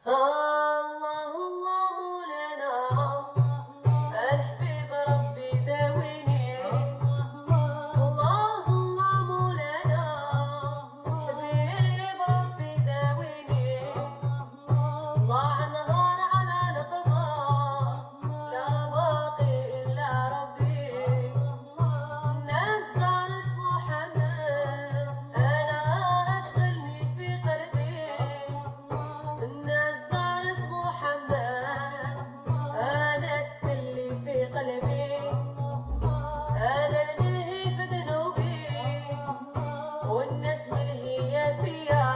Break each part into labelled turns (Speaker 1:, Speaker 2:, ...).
Speaker 1: الله الله مولانا الحبيب ربي داويني. الله الله مولانا حبيب ربي داويني. ضاع نهار على القمر لا باقي إلا ربي. الناس زارت محمد أنا أشغلني في قلبي. الناس زارت محمد أنا أسكنلي في قلبي. أنا الملهي في ذنوبي والناس ملهية فيا.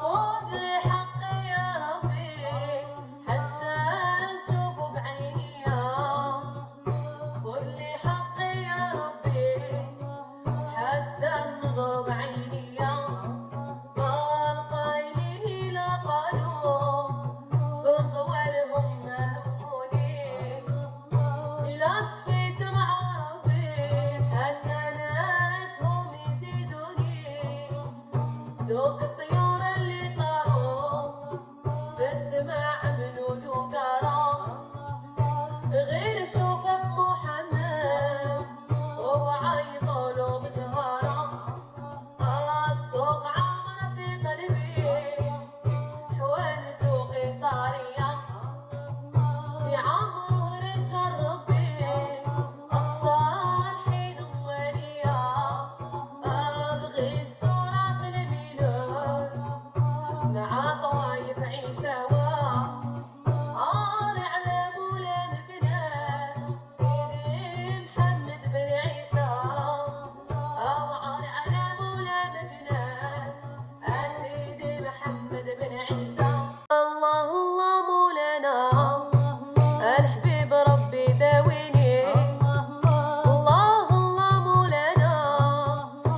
Speaker 1: خذ لي حقي يا ربي حتى نشوف بعيني. خذ لي حقي يا ربي حتى ننظر بعيني. قال قايلين لا قالوا بقوالهم ما هموني. إلى صفيت مع ربي حسناتهم يزيدوني. ذوق الطيور اللي طاروا في السماع عملوا له قرار. غير شوفه في محمد وهو عيطوا له بجهارة. السوق عامر في قلبي حوالته قيصرية. يعمره رجال ربي الصالحين وليا. بغيت صورة في الميلاد مع طوايف عيساوى. عار على مولا مكناس سيدي محمد بن عيسى. وعار على مولا مكناس سيدي محمد بن عيسى. الله الله مولانا الحبيب ربي داويني. الله الله مولانا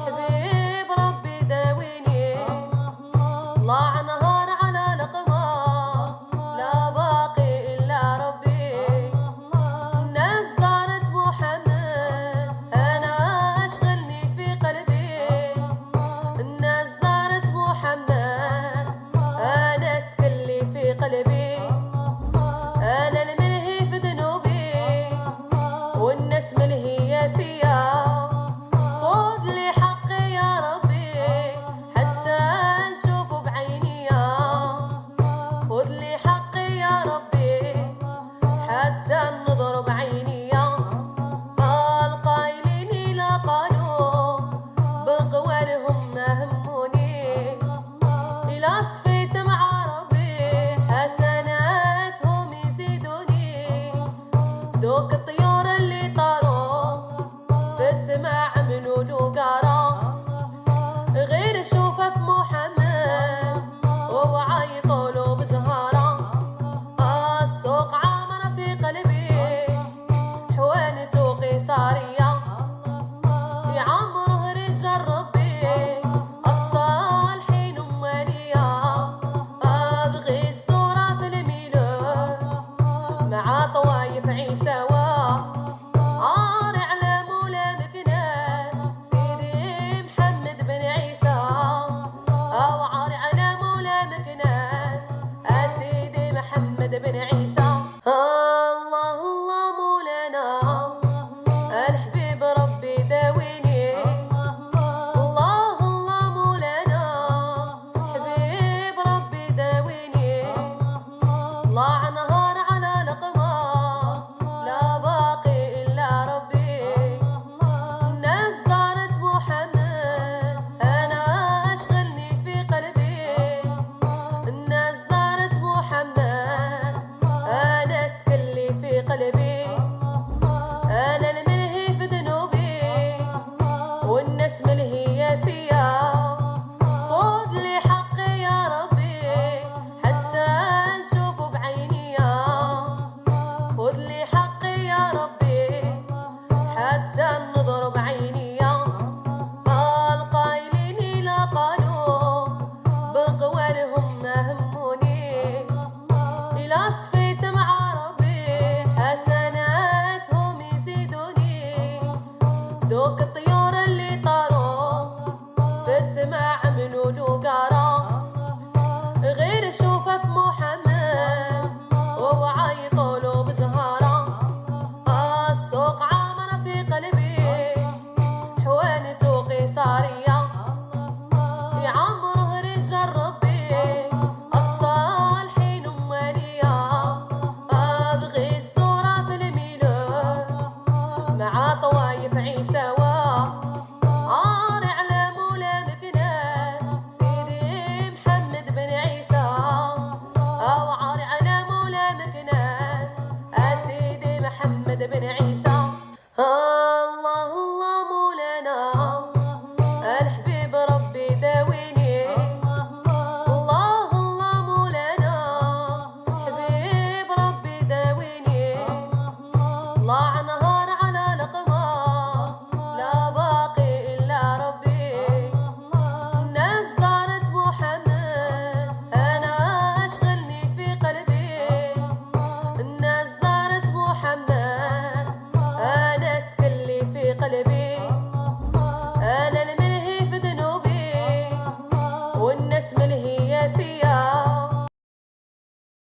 Speaker 1: حبيب ربي داويني. ضاع نهار على القمر لا باقي إلا ربي. الناس زارت محمد أنا أشغلني في قلبي. الناس زارت محمد أنا أسكنلي في قلبي. أنا الملهي في ذنوبي والناس ملهية فيا. خذ لي حقي يا ربي حتى نشوف بعيني. خذ لي حقي يا ربي حتى ننظر بعيني. قال قايلين لا قالوا بقوالهم ما هموني. إلى صفيت مع ربي حسناتهم يزيدوني. ذوق الطيور اللي طاروا في السماع عملوا له قرار. غير شوفه في محمد وهو عيطوا له بجهارة. السوق عامر في قلبي حوالته قيصرية. يعمره رجال ربي الصالحين وليا. بغيت صورة في الميلاد مع طوايف عيساوى. عار على مولا مكناس سيدي محمد بن عيسى. وعار على مولا مكناس سيدي محمد بن عيسى. الله الله مولانا الحبيب ربي داويني. الله الله مولانا حبيب ربي داويني. ضاع نهار على القمر لا باقي إلا ربي. الناس زارت محمد أنا أشغلني في قلبي. الناس زارت محمد أنا أسكنلي في قلبي. أنا الملهي في ذنوبي والناس ملهية فيا. خذ لي حقي يا ربي حتى نشوف بعيني. خذ لي حقي يا ربي حتى ننظر بعيني. قال قايلين لا قالوا بقوالهم ما هموني. إلى صفيت مع ربي حسناتهم يزيدوني. ذوق الطيور اللي طاروا في السماع عملوا له قرار. غير نشوفه في محمد وعيطوا له بجهارة. السوق عامرة في قلبي حوانته قيصرية يعمره رجال ربي الصالحين أمالية. بغيت زورة في الميلاد مع طوايف عيساوة عاري على مولا مكناس سيدي محمد بن عيسى. وعاري على مولا مكناس سيدي محمد بن عيسى. الله الله مولانا الحبيب ربي داويني. الله الله مولانا حبيب ربي داويني. طلع نهار على القمر لا باقي إلا ربي. الناس زارت محمد أنا أشغلني في قلبي. الناس زارت محمد أنا اسكن لي في قلبي.